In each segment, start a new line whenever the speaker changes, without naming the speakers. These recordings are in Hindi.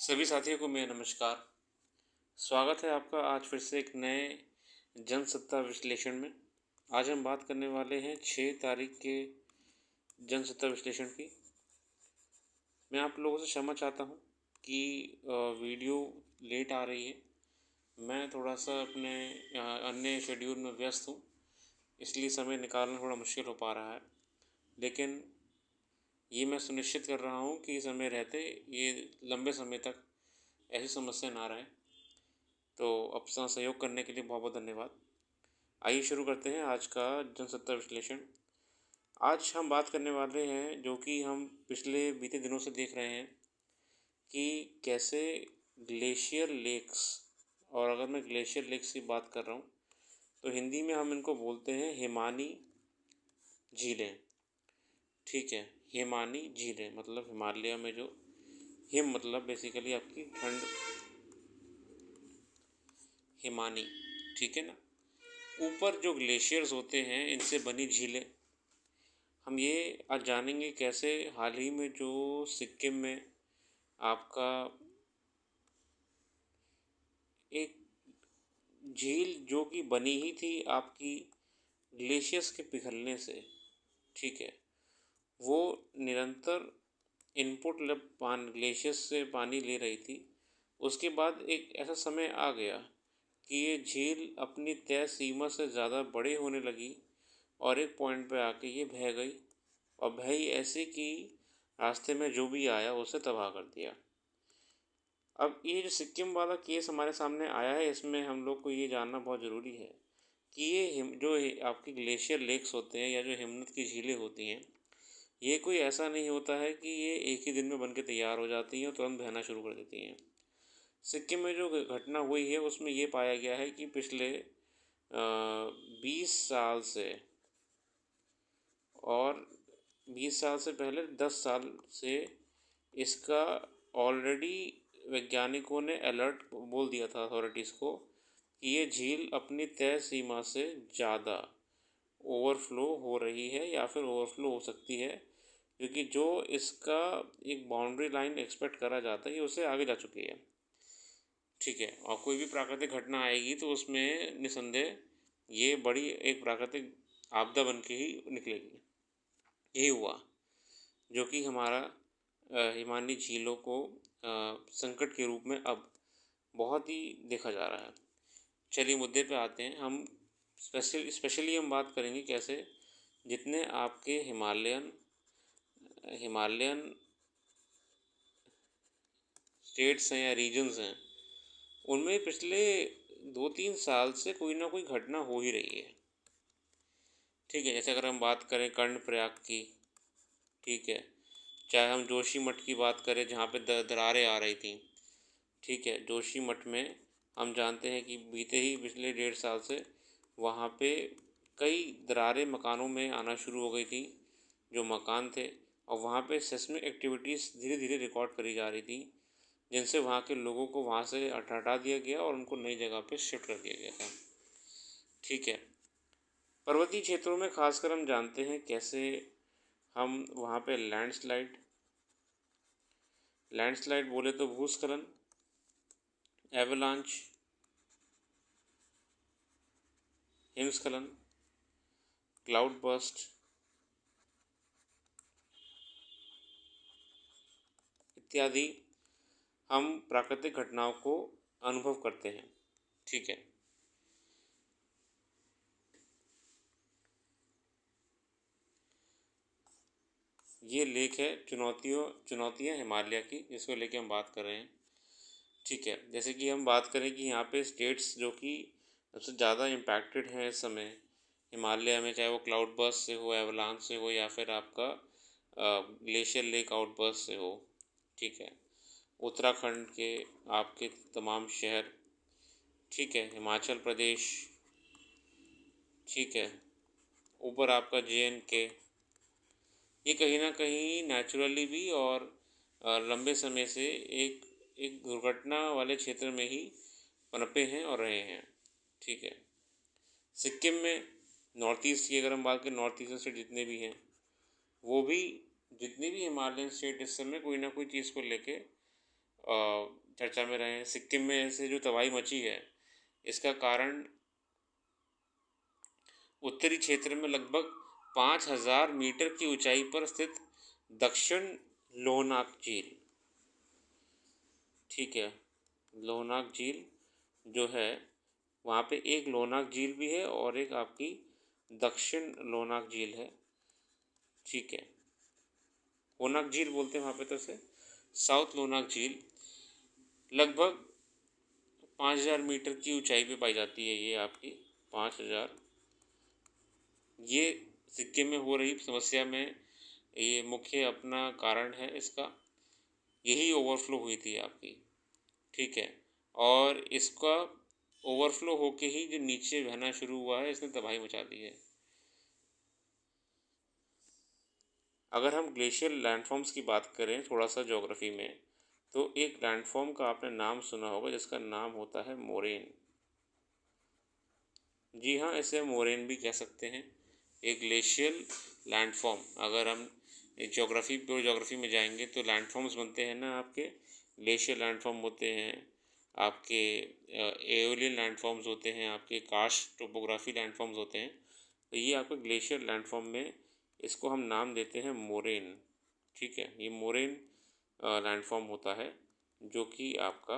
सभी साथियों को मेरा नमस्कार। स्वागत है आपका आज फिर से एक नए जनसत्ता विश्लेषण में। आज हम बात करने वाले हैं 6 तारीख के जनसत्ता विश्लेषण की। मैं आप लोगों से क्षमा चाहता हूँ कि वीडियो लेट आ रही है। मैं थोड़ा-सा अपने अन्य शेड्यूल में व्यस्त हूँ, इसलिए समय निकालना थोड़ा मुश्किल हो पा रहा है। लेकिन ये मैं सुनिश्चित कर रहा हूँ कि समय रहते ये लंबे समय तक ऐसी समस्या ना रहे। तो अपना सहयोग करने के लिए बहुत-बहुत धन्यवाद। आइए शुरू करते हैं आज का जनसत्ता विश्लेषण। आज हम बात करने वाले हैं जो कि हम पिछले बीते दिनों से देख रहे हैं कि कैसे ग्लेशियर लेक्स, और अगर मैं ग्लेशियर लेक्स की बात कर रहा हूँ तो हिंदी में हम इनको बोलते हैं हिमानी झीलें। ठीक है, हिमानी झीलें मतलब हिमालय में जो हिम मतलब बेसिकली आपकी ठंड, हिमानी, ठीक है ना। ऊपर जो ग्लेशियर्स होते हैं इनसे बनी झीलें, हम ये आज जानेंगे कैसे हाल ही में जो सिक्किम में आपका एक झील जो कि बनी ही थी आपकी ग्लेशियर्स के पिघलने से, ठीक है, वो निरंतर इनपुट ग्लेशियर्स से पानी ले रही थी। उसके बाद एक ऐसा समय आ गया कि ये झील अपनी तय सीमा से ज़्यादा बड़े होने लगी और एक पॉइंट पे आके ये बह गई, और भई ऐसे कि रास्ते में जो भी आया उसे तबाह कर दिया। अब ये जो सिक्किम वाला केस हमारे सामने आया है, इसमें हम लोग को ये जानना बहुत ज़रूरी है कि ये आपकी ग्लेशियर लेक्स होते हैं या जो हिमनद की झीलें होती हैं, ये कोई ऐसा नहीं होता है कि ये एक ही दिन में बन के तैयार हो जाती हैं और तुरंत बहना शुरू कर देती हैं। सिक्किम में जो घटना हुई है उसमें ये पाया गया है कि पिछले 20 साल से, और 20 साल से पहले 10 साल से इसका ऑलरेडी वैज्ञानिकों ने अलर्ट बोल दिया था अथॉरिटीज़ को कि ये झील अपनी तय सीमा से ज़्यादा ओवरफ्लो हो रही है या फिर ओवरफ्लो हो सकती है, क्योंकि जो इसका एक बाउंड्री लाइन एक्सपेक्ट करा जाता है ये उससे आगे जा चुकी है। ठीक है, और कोई भी प्राकृतिक घटना आएगी तो उसमें निसंदेह ये बड़ी एक प्राकृतिक आपदा बन के ही निकलेगी। यही हुआ जो कि हमारा हिमानी झीलों को संकट के रूप में अब बहुत ही देखा जा रहा है। चलिए मुद्दे पे आते हैं। हम स्पेशली हम बात करेंगे कैसे जितने आपके हिमालयन हिमालयन स्टेट्स हैं या रीजन्स हैं, उनमें पिछले 2-3 साल से कोई ना कोई घटना हो ही रही है। ठीक है, जैसे अगर हम बात करें कर्णप्रयाग की, ठीक है, चाहे हम जोशीमठ की बात करें जहाँ पे दरारें आ रही थी, ठीक है, जोशीमठ में हम जानते हैं कि बीते ही पिछले 1.5 साल से वहाँ पे कई दरारें मकानों में आना शुरू हो गई थी जो मकान थे, और वहाँ पे सेस्मिक एक्टिविटीज़ धीरे धीरे रिकॉर्ड करी जा रही थी, जिनसे वहाँ के लोगों को वहाँ से हटा दिया गया और उनको नई जगह पे शिफ्ट कर दिया गया था। ठीक है, पर्वतीय क्षेत्रों में खासकर हम जानते हैं कैसे हम वहाँ पे लैंडस्लाइड बोले तो भूस्खलन, एवलांच, हिमस्खलन, क्लाउड बर्स्ट इत्यादि हम प्राकृतिक घटनाओं को अनुभव करते हैं। ठीक है, ये लेख है चुनौतियाँ हिमालय की, जिसको लेके हम बात कर रहे हैं। ठीक है, जैसे कि हम बात करें कि यहाँ पे स्टेट्स जो कि सबसे ज़्यादा इम्पैक्टेड हैं इस समय हिमालय में, चाहे वो क्लाउड बर्स्ट से हो, एवलांच से हो, या फिर आपका ग्लेशियर लेक आउटबर्स्ट से हो। ठीक है, उत्तराखंड के आपके तमाम शहर, ठीक है, हिमाचल प्रदेश, ठीक है, ऊपर आपका JNK, ये कहीं ना कहीं नेचुरली भी और लंबे समय से एक एक दुर्घटना वाले क्षेत्र में ही पनपे हैं और रहे हैं। ठीक है, सिक्किम में नॉर्थ ईस्ट की अगर हम बात करें, नॉर्थ ईस्टर्न स्टेट जितने भी हैं, वो भी जितने भी हिमालयन स्टेट इस समय कोई ना कोई चीज़ को लेके चर्चा में रहे हैं। सिक्किम में ऐसे जो तबाही मची है, इसका कारण उत्तरी क्षेत्र में लगभग 5,000 मीटर की ऊंचाई पर स्थित दक्षिण लोहनाक झील, ठीक है। लोहनाक झील जो है, वहाँ पे एक लोहनाक झील भी है और एक आपकी दक्षिण लोहनाक झील है, ठीक है। लोहनाक झील बोलते हैं वहाँ पे तो इसे साउथ लोहनाक झील लगभग 5,000 मीटर की ऊंचाई पे पाई जाती है। ये आपकी 5,000, ये सिक्किम में हो रही समस्या में ये मुख्य अपना कारण है इसका, यही ओवरफ्लो हुई थी आपकी, ठीक है। और इसका ओवरफ्लो होके ही जो नीचे बहना शुरू हुआ है, इसने तबाही मचा दी है। अगर हम ग्लेशियर लैंडफॉर्म्स की बात करें थोड़ा सा ज्योग्राफी में, तो एक लैंडफॉर्म का आपने नाम सुना होगा जिसका नाम होता है मोरेन। जी हाँ, इसे मोरेन भी कह सकते हैं। एक ग्लेशियल लैंडफॉर्म, अगर हम ज्योग्राफी में जाएंगे तो लैंडफॉर्म्स बनते हैं ना आपके, ग्लेशियर लैंडफॉर्म होते हैं आपके, एओलियन लैंडफॉर्म्स होते हैं आपके, कार्स्ट टोपोग्राफी लैंडफॉर्म्स होते हैं। तो ये आपके ग्लेशियर लैंडफॉर्म में इसको हम नाम देते हैं मोरेन, ठीक है। ये मोरेन लैंडफॉर्म होता है जो कि आपका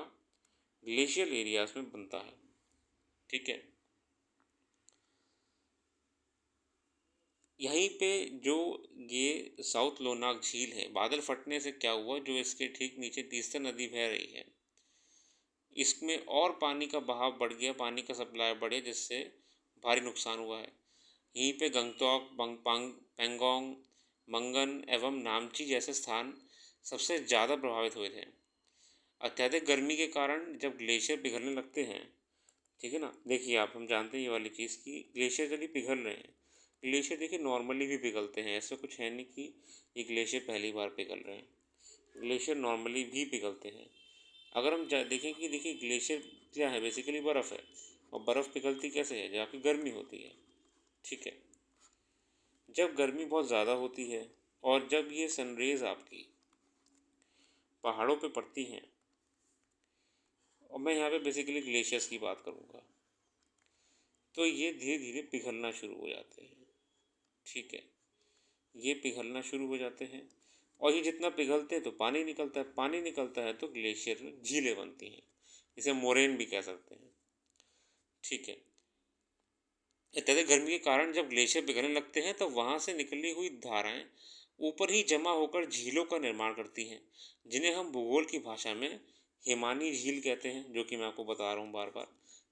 ग्लेशियल एरियाज में बनता है, ठीक है। यहीं पे जो ये साउथ लोनाक झील है, बादल फटने से क्या हुआ, जो इसके ठीक नीचे तीस्ता नदी बह रही है, इसमें और पानी का बहाव बढ़ गया, पानी का सप्लाई बढ़े, जिससे भारी नुकसान हुआ है। यहीं पे गंगटोक, पेंगोंग, मंगन एवं नामची जैसे स्थान सबसे ज़्यादा प्रभावित हुए थे। अत्यधिक गर्मी के कारण जब ग्लेशियर पिघलने लगते हैं, ठीक है ना, देखिए आप, हम जानते हैं ये वाली चीज़ कि ग्लेशियर यदि पिघल रहे हैं, ग्लेशियर देखिए नॉर्मली भी पिघलते हैं, ऐसा कुछ है नहीं कि ये ग्लेशियर पहली बार पिघल रहे हैं, ग्लेशियर नॉर्मली भी पिघलते हैं। अगर हम देखें कि देखिए ग्लेशियर क्या है, बेसिकली बर्फ़ है, और बर्फ़ पिघलती कैसे है, जब आपकी गर्मी होती है, ठीक है। जब गर्मी बहुत ज़्यादा होती है और जब ये सनरेज़ आपकी पहाड़ों पे पड़ती हैं, और मैं यहाँ पे बेसिकली ग्लेशियर्स की बात करूँगा, तो ये धीरे धीरे पिघलना शुरू हो जाते हैं, ठीक है। ये पिघलना शुरू हो जाते हैं और ये जितना पिघलते हैं तो पानी निकलता है, पानी निकलता है तो ग्लेशियर झीलें बनती हैं, इसे मोरेन भी कह सकते हैं, ठीक है। अत्यधिक गर्मी के कारण जब ग्लेशियर पिघलने लगते हैं तो वहाँ से निकली हुई धाराएं ऊपर ही जमा होकर झीलों का निर्माण करती हैं, जिन्हें हम भूगोल की भाषा में हिमानी झील कहते हैं, जो कि मैं आपको बता रहा हूँ बार बार,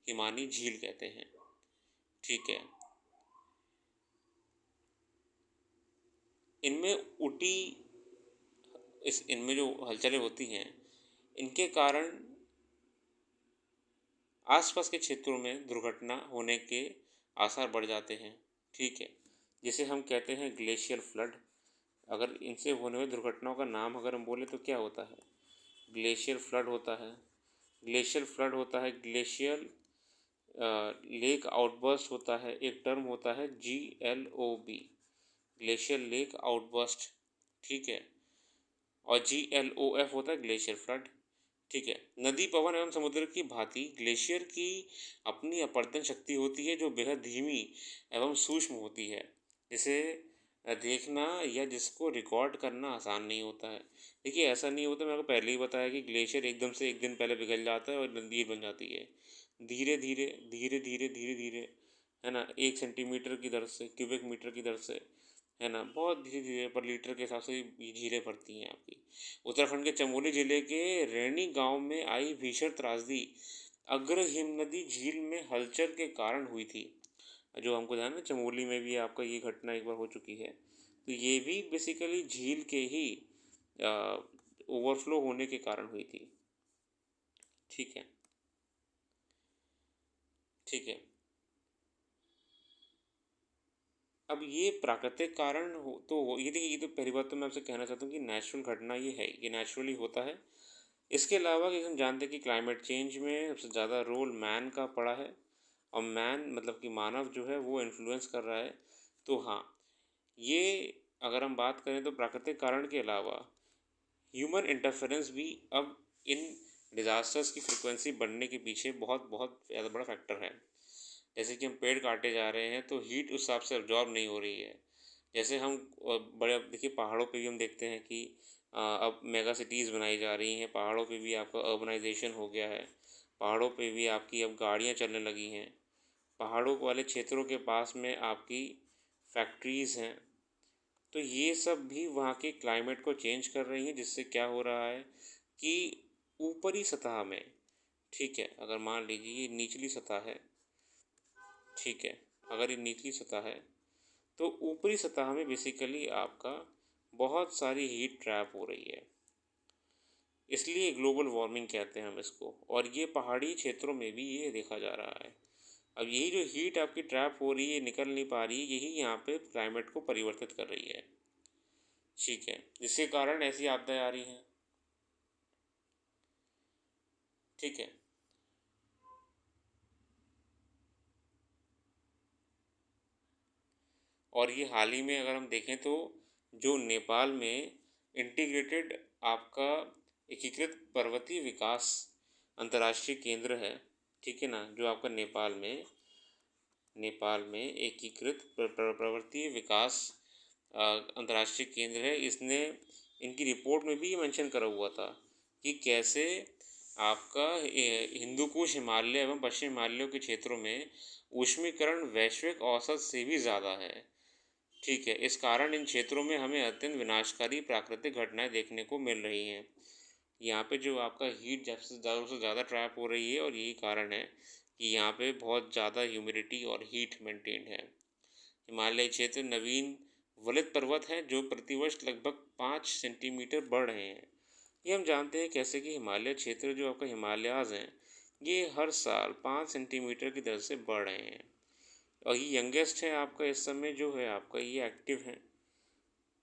हिमानी झील कहते हैं, ठीक है। इनमें उटी इनमें जो हलचलें होती हैं, इनके कारण आसपास के क्षेत्रों में दुर्घटना होने के आसार बढ़ जाते हैं, ठीक है, जिसे हम कहते हैं ग्लेशियर फ्लड। अगर इनसे होने वाली दुर्घटनाओं का नाम अगर हम बोले तो क्या होता है, ग्लेशियर फ्लड होता है, ग्लेशियर फ्लड होता है, ग्लेशियर लेक आउटबर्स्ट होता है, एक टर्म होता है GLOB, ग्लेशियर लेक आउटबर्स्ट, ठीक है, और GLOF होता है ग्लेशियर फ्लड, ठीक है। नदी, पवन एवं समुद्र की भांति ग्लेशियर की अपनी अपरदन शक्ति होती है, जो बेहद धीमी एवं सूक्ष्म होती है, जिसे देखना या जिसको रिकॉर्ड करना आसान नहीं होता है। देखिए ऐसा नहीं होता, मैंने आपको पहले ही बताया कि ग्लेशियर एकदम से एक दिन पहले पिघल जाता है और नदी बन जाती है, धीरे धीरे धीरे धीरे धीरे धीरे, है ना, 1 सेंटीमीटर की दर से, क्यूबिक मीटर की दर से, है ना, बहुत धीरे धीरे पर लीटर के हिसाब से ये झीलें भरती हैं आपकी। उत्तराखंड के चमोली जिले के रैनी गांव में आई भीषण त्रासदी अग्र हिमनदी झील में हलचल के कारण हुई थी। जो हमको ध्यान है, चमोली में भी आपका ये घटना एक बार हो चुकी है, तो ये भी बेसिकली झील के ही ओवरफ्लो होने के कारण हुई थी, ठीक है, ठीक है। अब ये प्राकृतिक कारण हो तो ये देखिए, ये तो पहली बात तो मैं आपसे कहना चाहता हूँ कि नेचुरल घटना ये है, ये नेचुरली होता है। इसके अलावा कि हम जानते हैं कि क्लाइमेट चेंज में सबसे ज़्यादा रोल मैन का पड़ा है, और मैन मतलब कि मानव जो है वो इन्फ्लुएंस कर रहा है। तो हाँ, ये अगर हम बात करें तो प्राकृतिक कारण के अलावा ह्यूमन इंटरफेरेंस भी अब इन डिज़ास्टर्स की फ्रिक्वेंसी बढ़ने के पीछे बहुत बहुत ज़्यादा बड़ा फैक्टर है। जैसे कि हम पेड़ काटे जा रहे हैं तो हीट उस हिसाब से अब्जॉर्ब नहीं हो रही है। जैसे हम बड़े, अब देखिए पहाड़ों पे भी हम देखते हैं कि अब मेगा सिटीज़ बनाई जा रही हैं, पहाड़ों पे भी आपका अर्बनाइजेशन हो गया है, पहाड़ों पे भी आपकी अब गाड़ियाँ चलने लगी हैं, पहाड़ों वाले क्षेत्रों के पास में आपकी फैक्ट्रीज़ हैं। तो ये सब भी वहाँ के क्लाइमेट को चेंज कर रही हैं, जिससे क्या हो रहा है कि ऊपरी सतह में, ठीक है, अगर मान लीजिए ये निचली सतह है, ठीक है, अगर ये निचली सतह है तो ऊपरी सतह में बेसिकली आपका बहुत सारी हीट ट्रैप हो रही है, इसलिए ग्लोबल वार्मिंग कहते हैं हम इसको। और ये पहाड़ी क्षेत्रों में भी ये देखा जा रहा है। अब यही जो हीट आपकी ट्रैप हो रही है, निकल नहीं पा रही है, यही यहाँ पे क्लाइमेट को परिवर्तित कर रही है, ठीक है, जिसके कारण ऐसी आपदाएं आ रही हैं, ठीक है। और ये हाल ही में अगर हम देखें तो जो नेपाल में इंटीग्रेटेड आपका एकीकृत पर्वतीय विकास अंतर्राष्ट्रीय केंद्र है, ठीक है ना, जो आपका नेपाल में एकीकृत पर्वतीय विकास अंतर्राष्ट्रीय केंद्र है, इसने इनकी रिपोर्ट में भी ये मेंशन करा हुआ था कि कैसे आपका हिंदू कुश हिमालय एवं पश्चिम हिमालयों के क्षेत्रों में ऊष्मीकरण वैश्विक औसत से भी ज़्यादा है, ठीक है। इस कारण इन क्षेत्रों में हमें अत्यंत विनाशकारी प्राकृतिक घटनाएं देखने को मिल रही हैं। यहाँ पे जो आपका हीट जब से ज़्यादा ट्रैप हो रही है, और यही कारण है कि यहाँ पे बहुत ज़्यादा ह्यूमिडिटी और हीट मेंटेन है। हिमालय क्षेत्र नवीन वलित पर्वत हैं जो प्रतिवर्ष लगभग 5 सेंटीमीटर बढ़ रहे हैं। ये हम जानते हैं कैसे कि हिमालय क्षेत्र जो आपका हिमालयाज़ हैं, ये हर साल 5 सेंटीमीटर की दर से बढ़ रहे हैं। और ये यंगेस्ट है आपका इस समय जो है आपका, ये एक्टिव है,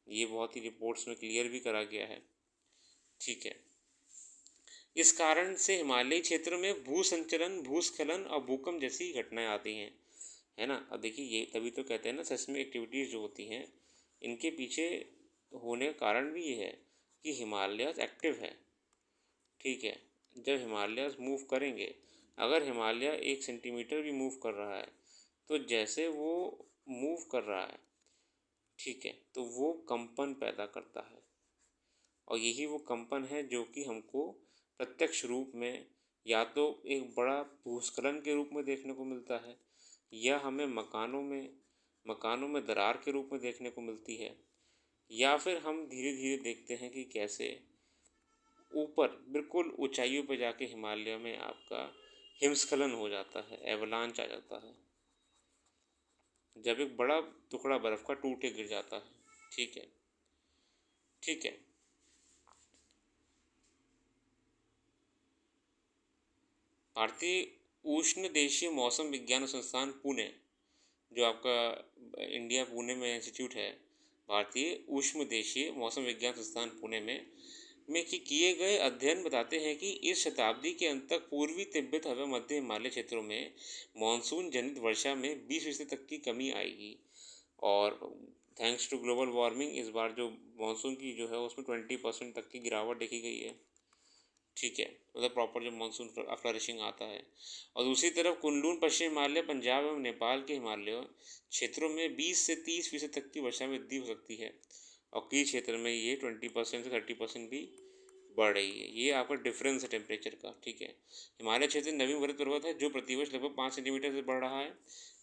ये बहुत ही रिपोर्ट्स में क्लियर भी करा गया है, ठीक है। इस कारण से हिमालयी क्षेत्र में भूसंचलन, भूस्खलन और भूकंप जैसी घटनाएं आती हैं, है ना। अब देखिए ये तभी तो कहते हैं ना, सेस्मिक एक्टिविटीज़ जो होती हैं इनके पीछे होने का कारण भी ये है कि हिमालय एक्टिव है, ठीक है। जब हिमालय मूव करेंगे, अगर हिमालय 1 सेंटीमीटर भी मूव कर रहा है तो जैसे वो मूव कर रहा है, ठीक है, तो वो कंपन पैदा करता है, और यही वो कंपन है जो कि हमको प्रत्यक्ष रूप में या तो एक बड़ा भूस्खलन के रूप में देखने को मिलता है, या हमें मकानों में दरार के रूप में देखने को मिलती है, या फिर हम धीरे धीरे देखते हैं कि कैसे ऊपर बिल्कुल ऊंचाइयों पर जाके हिमालय में आपका हिमस्खलन हो जाता है, एवलांच आ जाता है, जब एक बड़ा टुकड़ा बर्फ़ का टूट के गिर जाता है, ठीक है, ठीक है। भारतीय उष्ण देशीय मौसम विज्ञान संस्थान पुणे, जो आपका इंडिया पुणे में इंस्टीट्यूट है, भारतीय उष्ण देशीय मौसम विज्ञान संस्थान पुणे में कि किए गए अध्ययन बताते हैं कि इस शताब्दी के अंत तक पूर्वी तिब्बत एवं मध्य हिमालय क्षेत्रों में मानसून जनित वर्षा में 20% तक की कमी आएगी। और थैंक्स टू ग्लोबल वार्मिंग इस बार जो मानसून की जो है उसमें 20% तक की गिरावट देखी गई है, ठीक है, मतलब प्रॉपर जब मानसून फ्लरिशिंग आता है। और दूसरी तरफ कुनलून पश्चिम हिमालय, पंजाब एवं नेपाल के हिमालय क्षेत्रों में 20 से 30% तक की वर्षा में वृद्धि हो सकती है, और कई क्षेत्र में ये 20% से 30% भी बढ़ रही है। ये आपका डिफरेंस है टेम्परेचर का, ठीक है। हिमालय क्षेत्र नवीन वरित पर्वत है जो प्रतिवर्ष लगभग 5 सेंटीमीटर से बढ़ रहा है।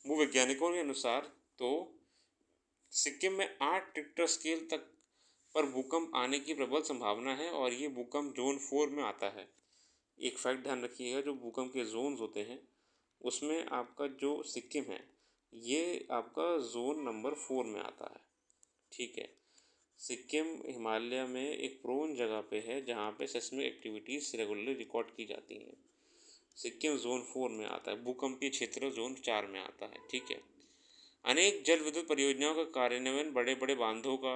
भूवैज्ञानिकों के अनुसार तो सिक्किम में 8 रिक्टर स्केल तक पर भूकंप आने की प्रबल संभावना है, और ये भूकंप जोन 4 में आता है। एक फैक्ट ध्यान रखिएगा, जो भूकंप के जोन्स होते हैं उसमें आपका जो सिक्किम है ये आपका जोन नंबर 4 में आता है, ठीक है। सिक्किम हिमालय में एक प्रोन जगह पे है जहाँ पे सेस्मिक एक्टिविटीज़ रेगुलरली रिकॉर्ड की जाती हैं। सिक्किम जोन 4 में आता है, भूकंपीय क्षेत्र जोन 4 में आता है, ठीक है। अनेक जल विद्युत परियोजनाओं का कार्यान्वयन, बड़े बड़े बांधों का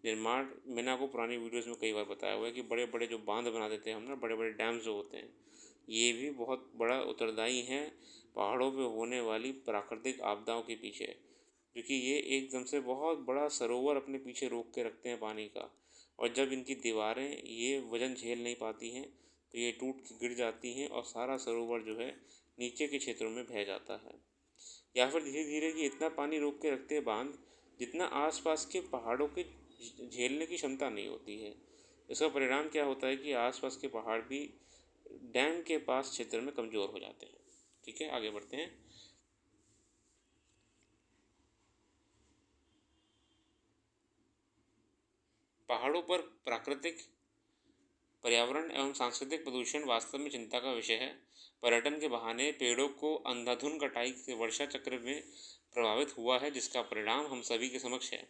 निर्माण, मैंने आपको पुरानी वीडियोस में कई बार बताया हुआ है कि बड़े बड़े जो बांध बना देते हैं हम ना, बड़े बड़े डैम्स जो होते हैं, ये भी बहुत बड़ा उत्तरदायी हैं पहाड़ों पे होने वाली प्राकृतिक आपदाओं के पीछे, क्योंकि ये एकदम से बहुत बड़ा सरोवर अपने पीछे रोक के रखते हैं पानी का, और जब इनकी दीवारें ये वज़न झेल नहीं पाती हैं तो ये टूट के गिर जाती हैं और सारा सरोवर जो है नीचे के क्षेत्रों में बह जाता है। या फिर धीरे धीरे कि इतना पानी रोक के रखते हैं बांध जितना आसपास के पहाड़ों के झेलने की क्षमता नहीं होती है। इसका परिणाम क्या होता है कि आसपास के पहाड़ भी डैम के पास क्षेत्र में कमज़ोर हो जाते हैं। ठीक है, आगे बढ़ते हैं। पहाड़ों पर प्राकृतिक पर्यावरण एवं सांस्कृतिक प्रदूषण वास्तव में चिंता का विषय है। पर्यटन के बहाने पेड़ों को अंधाधुंध कटाई से वर्षा चक्र में प्रभावित हुआ है, जिसका परिणाम हम सभी के समक्ष है।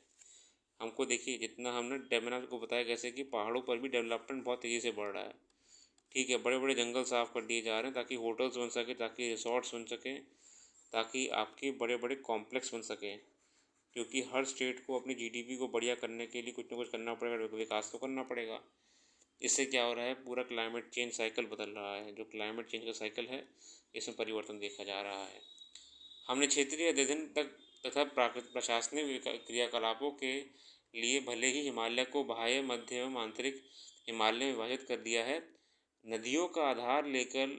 हमको देखिए, जितना मैंने आपको बताया कैसे कि पहाड़ों पर भी डेवलपमेंट बहुत तेज़ी से बढ़ रहा है। ठीक है, बड़े बड़े जंगल साफ़ कर दिए जा रहे हैं ताकि होटल्स बन सके, ताकि रिसोर्ट्स बन सकें, ताकि आपके बड़े बड़े कॉम्प्लेक्स बन सकें। क्योंकि हर स्टेट को अपनी जीडीपी को बढ़िया करने के लिए कुछ ना कुछ करना पड़ेगा, विकास तो करना पड़ेगा। इससे क्या हो रहा है, पूरा क्लाइमेट चेंज साइकिल बदल रहा है। जो क्लाइमेट चेंज का साइकिल है, इसमें परिवर्तन देखा जा रहा है। हमने क्षेत्रीय अध्ययन तक तथा प्राकृतिक प्रशासनिक क्रियाकलापों के लिए भले ही हिमालय को बाह्य, मध्य एवं आंतरिक हिमालय में विभाजित कर दिया है, नदियों का आधार लेकर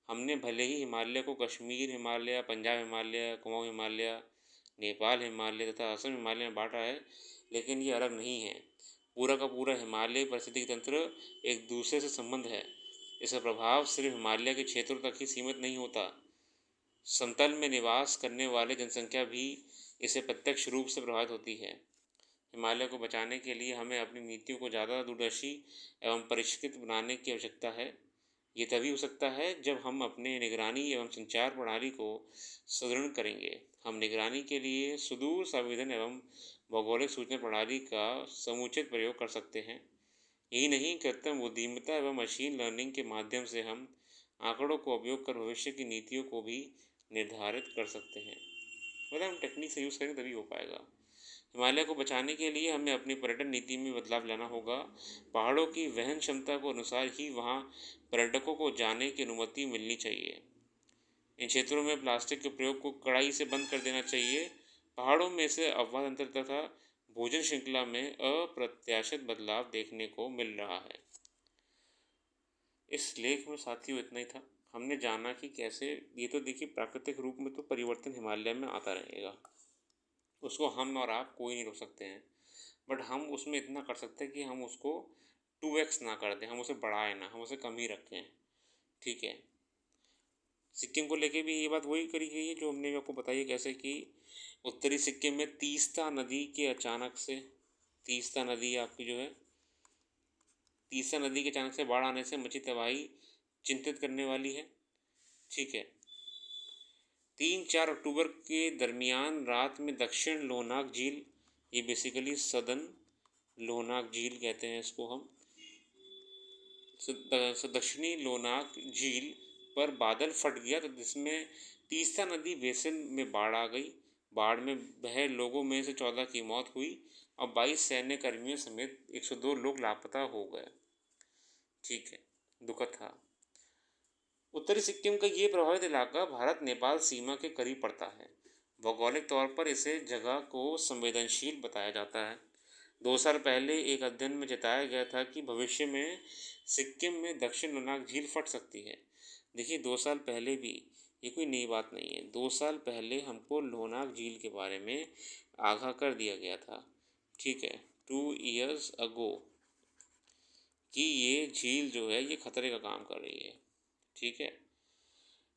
हमने भले ही हिमालय को कश्मीर हिमालय, पंजाब हिमालय, कुमाऊं हिमालय, नेपाल हिमालय तथा असम हिमालय में बांटा है, लेकिन ये अलग नहीं है। पूरा का पूरा हिमालय पारिस्थितिक तंत्र एक दूसरे से संबंध है। इसका प्रभाव सिर्फ हिमालय के क्षेत्रों तक ही सीमित नहीं होता, समतल में निवास करने वाले जनसंख्या भी इससे प्रत्यक्ष रूप से प्रभावित होती है। हिमालय को बचाने के लिए हमें अपनी नीतियों को ज़्यादा दूरदर्शी एवं परिष्कृत बनाने की आवश्यकता है। ये तभी हो सकता है जब हम अपने निगरानी एवं संचार प्रणाली को सुदृढ़ करेंगे। हम निगरानी के लिए सुदूर संवेदन एवं भौगोलिक सूचना प्रणाली का समुचित प्रयोग कर सकते हैं। यही नहीं, कृत्रिम बुद्धिमत्ता एवं मशीन लर्निंग के माध्यम से हम आंकड़ों को उपयोग कर भविष्य की नीतियों को भी निर्धारित कर सकते हैं। मतलब हम टेक्निक से यूज़ करेंगे तभी हो पाएगा। हिमालय को बचाने के लिए हमें अपनी पर्यटन नीति में बदलाव लाना होगा। पहाड़ों की वहन क्षमता को अनुसार ही वहाँ पर्यटकों को जाने की अनुमति मिलनी चाहिए। इन क्षेत्रों में प्लास्टिक के प्रयोग को कड़ाई से बंद कर देना चाहिए। पहाड़ों में से अववाद अंतर तथा भोजन श्रृंखला में अप्रत्याशित बदलाव देखने को मिल रहा है। इस लेख में साथियों इतना ही था। हमने जाना कि कैसे, ये तो देखिए प्राकृतिक रूप में तो परिवर्तन हिमालय में आता रहेगा, उसको हम और आप कोई नहीं रोक सकते हैं, बट हम उसमें इतना कर सकते हैं कि हम उसको 2x ना कर दें, हम उसे बढ़ाएं ना, हम उसे कम ही रखें। ठीक है, सिक्किम को लेके भी ये बात वही करी गई है जो हमने आपको बताई है, कैसे कि उत्तरी सिक्किम में तीस्ता नदी के अचानक से, तीस्ता नदी आपकी जो है, तीस्ता नदी के अचानक से बाढ़ आने से मची तबाही चिंतित करने वाली है। ठीक है, 3-4 अक्टूबर के दरमियान रात में दक्षिण लोनाक झील, ये बेसिकली सदर्न लोनाक झील कहते हैं इसको हम, दक्षिणी लोनाक झील पर बादल फट गया, तो जिसमें तीस्ता नदी बेसिन में बाढ़ आ गई। बाढ़ में बहे लोगों में से 14 की मौत हुई और 22 सैन्य कर्मियों समेत 102 लोग लापता हो गए। ठीक है, दुखद था। उत्तरी सिक्किम का ये प्रभावित इलाका भारत नेपाल सीमा के करीब पड़ता है। भौगोलिक तौर पर इसे जगह को संवेदनशील बताया जाता है। 2 साल पहले एक अध्ययन में जताया गया था कि भविष्य में सिक्किम में दक्षिण लोनाक झील फट सकती है। देखिए, 2 साल पहले भी, ये कोई नई बात नहीं है। 2 साल पहले हमको लोनाक झील के बारे में आगाह कर दिया गया था। ठीक है, 2 years ago कि ये झील जो है ये खतरे का काम कर रही है। ठीक है,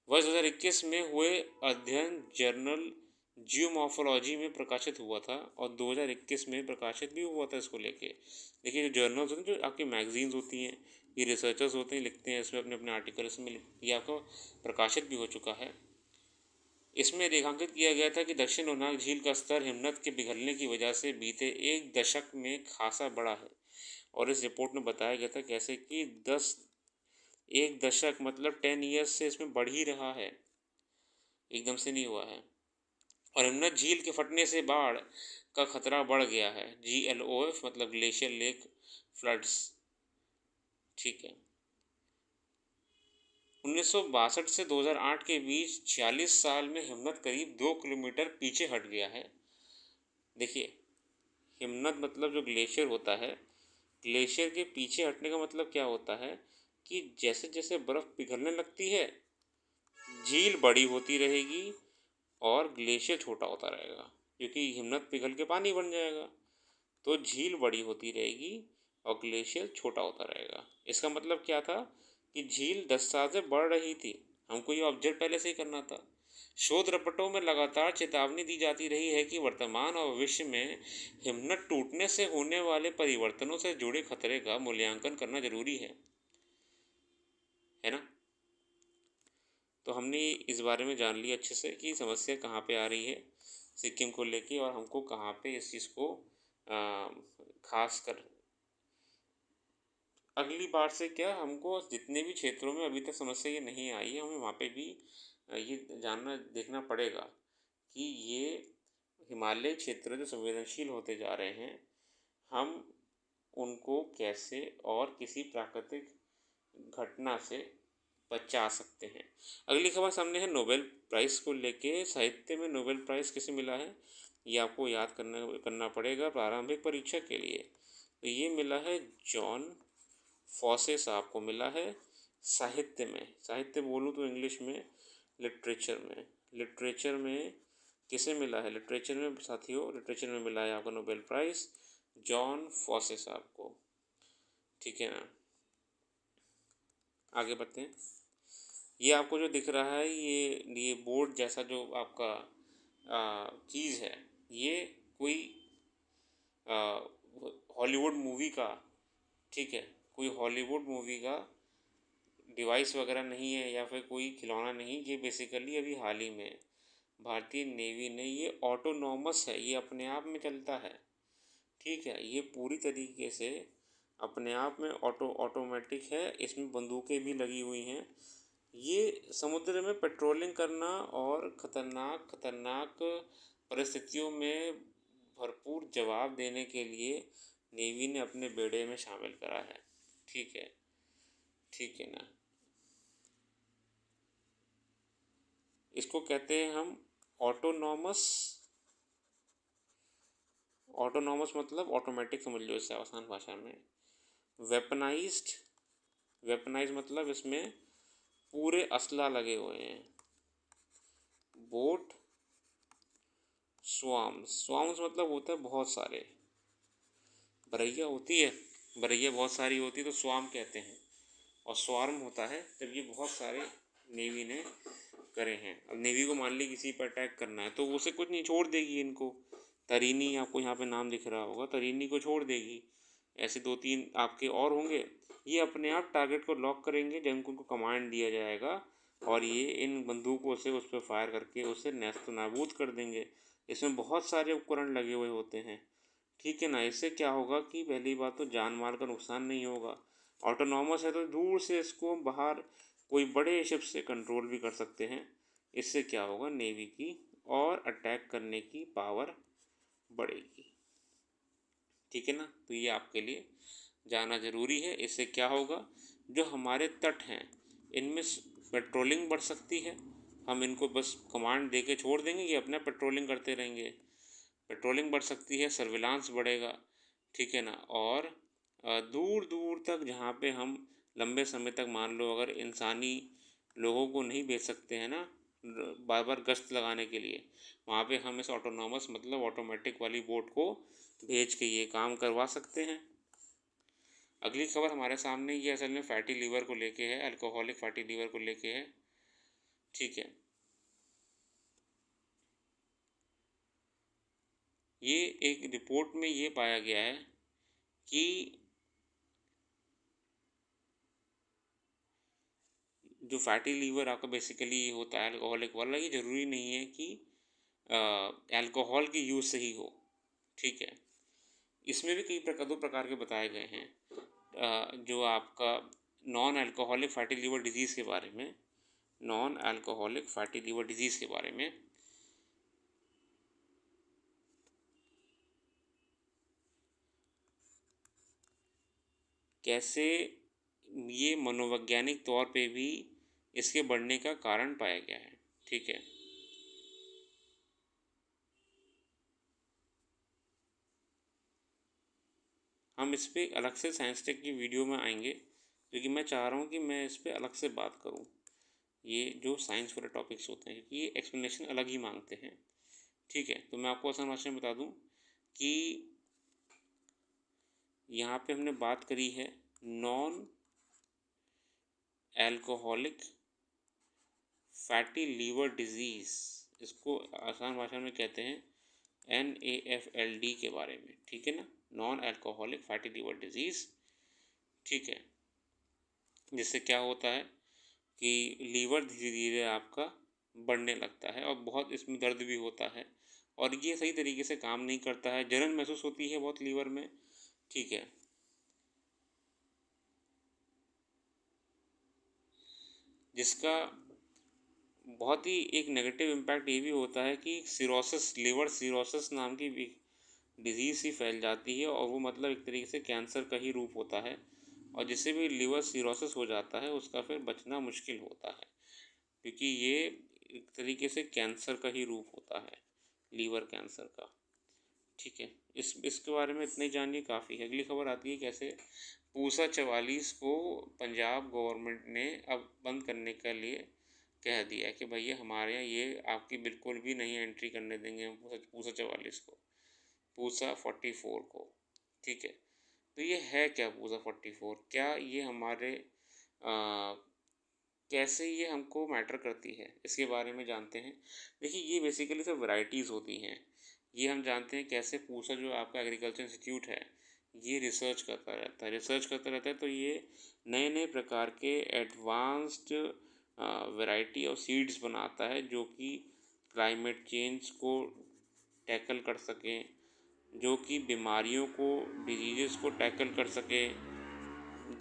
वर्ष 2021 में हुए अध्ययन जर्नल जियोमॉर्फोलॉजी में प्रकाशित हुआ था और 2021 में प्रकाशित भी हुआ था इसको लेके। देखिए, जो जर्नल्स होते हैं, जो आपकी मैगजीन्स होती हैं, ये रिसर्चर्स होते हैं, लिखते हैं इसमें अपने अपने आर्टिकल, इसमें ये आपको प्रकाशित भी हो चुका है। इसमें रेखांकित किया गया था कि दक्षिण लोनाक झील का स्तर हिमनद के पिघलने की वजह से बीते 1 दशक में खासा बढ़ा है। और इस रिपोर्ट में बताया गया था कैसे कि 1 दशक मतलब 10 ईयर्स से इसमें बढ़ ही रहा है, एकदम से नहीं हुआ है। और हिमनद झील के फटने से बाढ़ का खतरा बढ़ गया है। GLOF मतलब ग्लेशियर लेक फ्लड्स। ठीक है, 1962 से 2008 के बीच 46 साल में हिमनद करीब 2 किलोमीटर पीछे हट गया है। देखिए, हिमनद मतलब जो ग्लेशियर होता है, ग्लेशियर के पीछे हटने का मतलब क्या होता है कि जैसे जैसे बर्फ़ पिघलने लगती है, झील बड़ी होती रहेगी और ग्लेशियर छोटा होता रहेगा, क्योंकि हिमनद पिघल के पानी बन जाएगा। तो झील बड़ी होती रहेगी और ग्लेशियर छोटा होता रहेगा। इसका मतलब क्या था कि झील 10 साल से बढ़ रही थी। हमको ये ऑब्जर्व पहले से ही करना था। शोध रिपोर्टों में लगातार चेतावनी दी जाती रही है कि वर्तमान और भविष्य में हिमनद टूटने से होने वाले परिवर्तनों से जुड़े खतरे का मूल्यांकन करना जरूरी है ना। तो हमने इस बारे में जान लिया अच्छे से कि समस्या कहाँ पे आ रही है सिक्किम को लेके, और हमको कहाँ पे इस चीज़ को खास कर अगली बार से क्या हमको जितने भी क्षेत्रों में अभी तक समस्या ये नहीं आई है, हमें वहाँ पे भी ये जानना देखना पड़ेगा कि ये हिमालय क्षेत्र जो संवेदनशील होते जा रहे हैं, हम उनको कैसे और किसी प्राकृतिक घटना से बचा सकते हैं। अगली खबर सामने है नोबेल प्राइज़ को लेके। साहित्य में नोबेल प्राइज़ किसे मिला है, ये आपको याद करना पड़ेगा प्रारंभिक परीक्षा के लिए। तो ये मिला है जॉन फॉसे साहब को मिला है साहित्य में। साहित्य बोलूँ तो इंग्लिश में लिटरेचर में किसे मिला है, लिटरेचर में साथियों, लिटरेचर में मिला है आपको नोबेल प्राइज़ जॉन फॉसे साहब को। ठीक है ना, आगे बढ़ते हैं। ये आपको जो दिख रहा है, ये बोर्ड जैसा जो आपका चीज़ है, ये कोई हॉलीवुड मूवी का, ठीक है, कोई हॉलीवुड मूवी का डिवाइस वगैरह नहीं है या फिर कोई खिलौना नहीं। ये बेसिकली अभी हाल ही में भारतीय नेवी ने, ये ऑटोनॉमस है, ये अपने आप में चलता है। ठीक है, ये पूरी तरीके से अपने आप में ऑटोमेटिक है। इसमें बंदूकें भी लगी हुई हैं। ये समुद्र में पेट्रोलिंग करना और खतरनाक परिस्थितियों में भरपूर जवाब देने के लिए नेवी ने अपने बेड़े में शामिल करा है। ठीक है ना। इसको कहते हैं हम ऑटोनॉमस। ऑटोनॉमस मतलब ऑटोमेटिक, समझ लो इससे आसान भाषा में। वेपनाइज्ड मतलब इसमें पूरे असला लगे हुए हैं। बोट स्वार्म्स मतलब होता है बहुत सारे। बरैया होती है, बरैया बहुत सारी होती है तो स्वार्म कहते हैं, और स्वार्म होता है जब ये बहुत सारे नेवी ने करे हैं। अब नेवी को मान ली किसी पर अटैक करना है तो वो उसे कुछ नहीं, छोड़ देगी इनको। तरीनी, आपको यहाँ पे नाम दिख रहा होगा, तरीनी को छोड़ देगी। ऐसे 2-3 आपके और होंगे, ये अपने आप टारगेट को लॉक करेंगे जब उनको कमांड दिया जाएगा, और ये इन बंदूकों से उस पर फायर करके उसे नेस्त नाबूद कर देंगे। इसमें बहुत सारे उपकरण लगे हुए होते हैं। ठीक है ना। इससे क्या होगा कि पहली बात तो जान माल का नुकसान नहीं होगा। ऑटोनॉमस है तो दूर से इसको बाहर कोई बड़े शिप से कंट्रोल भी कर सकते हैं। इससे क्या होगा, नेवी की और अटैक करने की पावर बढ़ेगी। ठीक है ना। तो ये आपके लिए जाना ज़रूरी है। इससे क्या होगा, जो हमारे तट हैं इनमें पेट्रोलिंग बढ़ सकती है। हम इनको बस कमांड दे के छोड़ देंगे, ये अपना पेट्रोलिंग करते रहेंगे। पेट्रोलिंग बढ़ सकती है, सर्विलांस बढ़ेगा। ठीक है ना। और दूर दूर तक जहाँ पे हम लंबे समय तक, मान लो अगर इंसानी लोगों को नहीं भेज सकते हैं ना बार बार गश्त लगाने के लिए, वहाँ पे हम इस ऑटोनॉमस मतलब ऑटोमेटिक वाली बोट को भेज के ये काम करवा सकते हैं। अगली खबर हमारे सामने ये असल में फैटी लीवर को लेके है, अल्कोहलिक फैटी लीवर को लेके है। ठीक है, ये एक रिपोर्ट में ये पाया गया है कि जो फैटी लीवर आपका बेसिकली होता है अल्कोहलिक वाला, ये ज़रूरी नहीं है कि अल्कोहल के यूज़ से ही हो। ठीक है, इसमें भी कई प्रकार, 2 प्रकार के बताए गए हैं। जो आपका non alcoholic fatty liver disease के बारे में, non alcoholic fatty liver disease के बारे में, कैसे ये मनोवैज्ञानिक तौर पे भी इसके बढ़ने का कारण पाया गया है। ठीक है, हम इस पर अलग से साइंस टेक की वीडियो में आएंगे, क्योंकि मैं चाह रहा हूँ कि मैं इस पे अलग से बात करूँ, ये जो साइंस वाले टॉपिक्स होते हैं, क्योंकि ये एक्सप्लेनेशन अलग ही मांगते हैं। ठीक है, तो मैं आपको आसान भाषा में बता दूँ कि यहाँ पे हमने बात करी है non alcoholic fatty liver disease, इसको आसान भाषा में कहते हैं NAFLD के बारे में। ठीक है ना, non alcoholic fatty liver disease. ठीक है, जिससे क्या होता है कि लीवर धीरे धीरे आपका बढ़ने लगता है और बहुत इसमें दर्द भी होता है और ये सही तरीके से काम नहीं करता है, जलन महसूस होती है बहुत लीवर में। ठीक है, जिसका बहुत ही एक नेगेटिव इम्पैक्ट ये भी होता है कि सिरोसिस, लीवर सिरोसिस नाम की भी डिजीज़ ही फैल जाती है और वो मतलब एक तरीके से कैंसर का ही रूप होता है और जिससे भी लीवर सिरोसिस हो जाता है उसका फिर बचना मुश्किल होता है, क्योंकि ये एक तरीके से कैंसर का ही रूप होता है, लीवर कैंसर का। ठीक है, इसके बारे में इतना ही जानिए काफ़ी है। अगली खबर आती है कैसे पूसा 44 को पंजाब गवर्नमेंट ने अब बंद करने के लिए कह दिया कि भैया हमारे यहाँ ये आपकी बिल्कुल भी नहीं एंट्री करने देंगे हम पूसा 44 को, पूसा 44 को। ठीक है, तो ये है क्या पूसा 44, क्या ये हमारे कैसे ये हमको मैटर करती है, इसके बारे में जानते हैं। देखिए, ये बेसिकली सब वैरायटीज़ होती हैं, ये हम जानते हैं कैसे पूसा जो आपका एग्रीकल्चर इंस्टीट्यूट है ये रिसर्च करता रहता है, तो ये नए नए प्रकार के एडवांस्ड वैरायटी ऑफ सीड्स बनाता है जो कि क्लाइमेट चेंज को टैकल कर सकें, जो कि बीमारियों को, डिजीज़ को टैकल कर सके,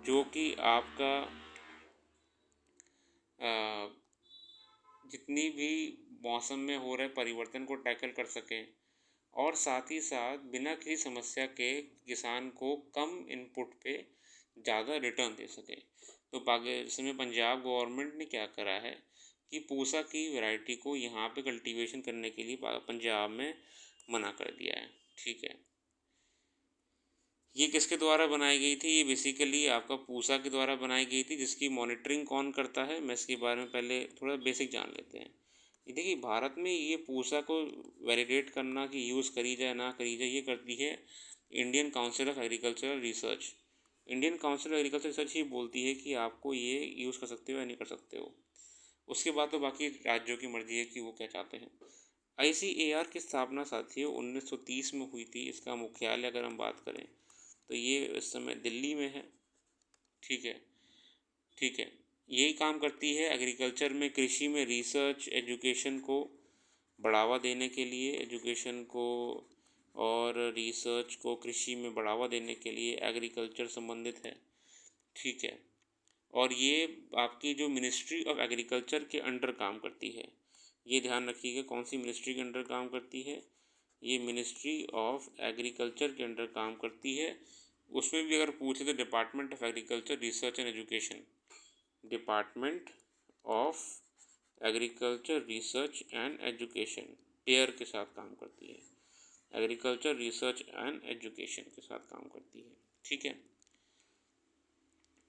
जो कि आपका जितनी भी मौसम में हो रहे परिवर्तन को टैकल कर सकें और साथ ही साथ बिना किसी समस्या के किसान को कम इनपुट पे ज़्यादा रिटर्न दे सके। तो इसमें पंजाब गवर्नमेंट ने क्या करा है कि पूसा की वैरायटी को यहाँ पे कल्टीवेशन करने के लिए पंजाब में मना कर दिया है। ठीक है, ये किसके द्वारा बनाई गई थी? ये बेसिकली आपका पूसा के द्वारा बनाई गई थी, जिसकी मॉनिटरिंग कौन करता है मैं इसके बारे में पहले थोड़ा बेसिक जान लेते हैं। ये देखिए, भारत में ये पूसा को वैलिडेट करना कि यूज़ करी जाए ना करी जाए, ये करती है Indian council of agricultural research. Indian council of agriculture research ही बोलती है कि आपको ये यूज़ कर सकते हो या नहीं कर सकते हो। उसके बाद तो बाकी राज्यों की मर्जी है कि वो क्या चाहते हैं। ICAR की स्थापना साथियों 1930 में हुई थी। इसका मुख्यालय अगर हम बात करें तो ये इस समय दिल्ली में है। ठीक है, ठीक है, यही काम करती है एग्रीकल्चर में, कृषि में रिसर्च एजुकेशन को बढ़ावा देने के लिए, एजुकेशन को और रिसर्च को कृषि में बढ़ावा देने के लिए एग्रीकल्चर संबंधित है। ठीक है, और ये आपकी जो मिनिस्ट्री ऑफ एग्रीकल्चर के अंडर काम करती है, ये ध्यान रखिएगा कौन सी मिनिस्ट्री के अंडर काम करती है, ये मिनिस्ट्री ऑफ एग्रीकल्चर के अंडर काम करती है। उसमें भी अगर पूछे तो department of agriculture research and education, department of agriculture research and education pair के साथ काम करती है, एग्रीकल्चर रिसर्च एंड एजुकेशन के साथ काम करती है। ठीक है,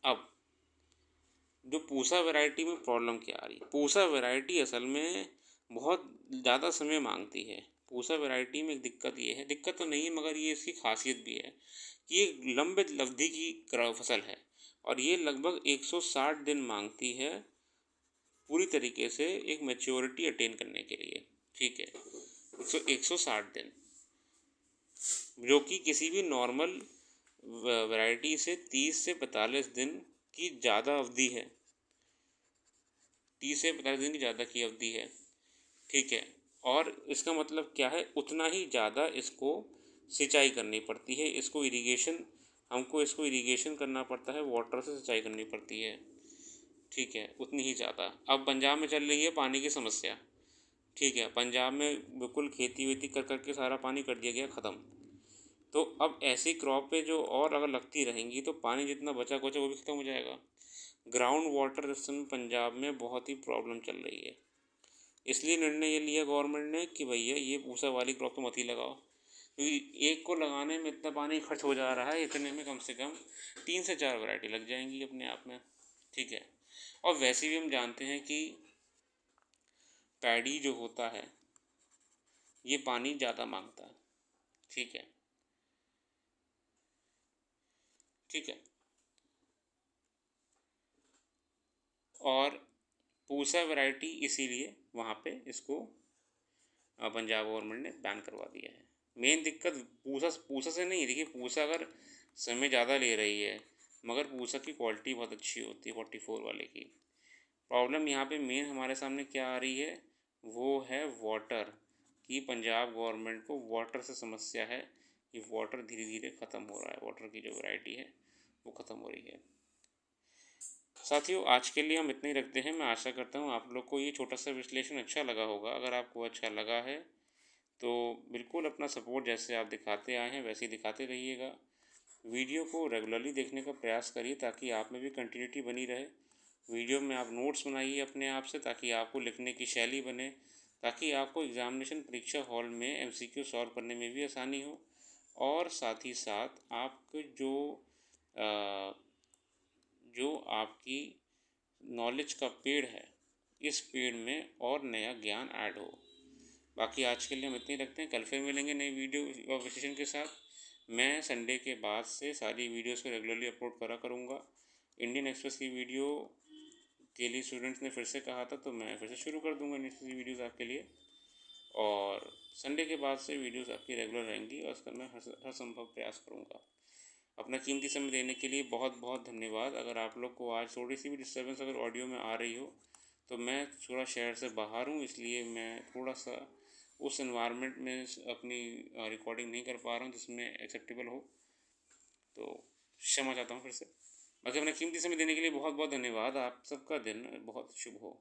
अब जो पूसा वैरायटी में प्रॉब्लम क्या आ रही है, पूसा वैरायटी असल में बहुत ज़्यादा समय मांगती है। पूसा वैरायटी में एक दिक्कत ये है, दिक्कत तो नहीं है मगर ये इसकी खासियत भी है कि ये लंबे अवधि की फसल है और ये लगभग 160 दिन मांगती है पूरी तरीके से एक मैच्योरिटी अटेन करने के लिए। ठीक है, 160 दिन, जो कि किसी भी नॉर्मल वैरायटी से 30 से 45 दिन की ज़्यादा अवधि है, 30 से 45 दिन की ज़्यादा की अवधि है। ठीक है, और इसका मतलब क्या है, उतना ही ज़्यादा इसको सिंचाई करनी पड़ती है, इसको इरिगेशन करना पड़ता है, वाटर से सिंचाई करनी पड़ती है। ठीक है, उतनी ही ज़्यादा। अब पंजाब में चल रही है पानी की समस्या। ठीक है, पंजाब में बिल्कुल खेती वेती कर करके सारा पानी कर दिया गया ख़त्म। तो अब ऐसी क्रॉप पे जो और अगर लगती रहेंगी तो पानी जितना बचा कुचा वो भी ख़त्म हो जाएगा। ग्राउंड वाटर सिस्टम पंजाब में बहुत ही प्रॉब्लम चल रही है, इसलिए निर्णय ये लिया गवर्नमेंट ने कि भैया ये पूसा वाली क्रॉप तो मत ही लगाओ, क्योंकि एक को लगाने में इतना पानी खर्च हो जा रहा है, इतने में कम से कम 3 से 4 वैरायटी लग जाएंगी अपने आप में। ठीक है। और वैसे भी हम जानते हैं कि पैडी जो होता है ये पानी ज़्यादा मांगता है। ठीक है। ठीक है। और पूसा वैरायटी इसीलिए वहाँ पे इसको पंजाब गवर्नमेंट ने बैन करवा दिया है। मेन दिक्कत पूसा पूसा से नहीं है। देखिए, पूसा अगर समय ज़्यादा ले रही है मगर पूसा की क्वालिटी बहुत अच्छी होती है 44 वाले की। प्रॉब्लम यहाँ पे मेन हमारे सामने क्या आ रही है, वो है वाटर की। पंजाब गवर्नमेंट को वाटर से समस्या है कि वाटर धीरे धीरे ख़त्म हो रहा है। वाटर की जो वैरायटी है वो ख़त्म हो रही है। साथियों, आज के लिए हम इतना ही रखते हैं। मैं आशा करता हूँ आप लोग को ये छोटा सा विश्लेषण अच्छा लगा होगा। अगर आपको अच्छा लगा है तो बिल्कुल अपना सपोर्ट जैसे आप दिखाते आए हैं वैसे ही दिखाते रहिएगा। वीडियो को रेगुलरली देखने का प्रयास करिए ताकि आप में भी कंटिन्यूटी बनी रहे। वीडियो में आप नोट्स बनाइए अपने आप से ताकि आपको लिखने की शैली बने, ताकि आपको एग्ज़ामिनेशन परीक्षा हॉल में एमसीक्यू सॉल्व करने में भी आसानी हो। और साथ ही साथ आपको जो आपकी नॉलेज का पेड़ है, इस पेड़ में और नया ज्ञान ऐड हो। बाकी आज के लिए हम इतने ही रखते हैं। कल फिर मिलेंगे नई वीडियो और विश्लेषण के साथ। मैं संडे के बाद से सारी वीडियोस को रेगुलरली अपलोड करा करूँगा। इंडियन एक्सप्रेस की वीडियो के लिए स्टूडेंट्स ने फिर से कहा था तो मैं फिर से शुरू कर दूँगा इंडियन एक्सप्रेस की वीडियोज़ आपके लिए। और संडे के बाद से वीडियोज़ आपकी रेगुलर रहेंगी और उसका मैं हर संभव प्रयास करूँगा। अपना कीमती समय देने के लिए बहुत बहुत धन्यवाद। अगर आप लोग को आज थोड़ी सी भी डिस्टर्बेंस अगर ऑडियो में आ रही हो तो मैं थोड़ा शहर से बाहर हूँ, इसलिए मैं थोड़ा सा उस एनवायरनमेंट में अपनी रिकॉर्डिंग नहीं कर पा रहा हूँ जिसमें एक्सेप्टेबल हो, तो क्षमा चाहता हूँ फिर से। बाकी अपना कीमती समय देने के लिए बहुत बहुत धन्यवाद। आप सबका दिन बहुत शुभ हो।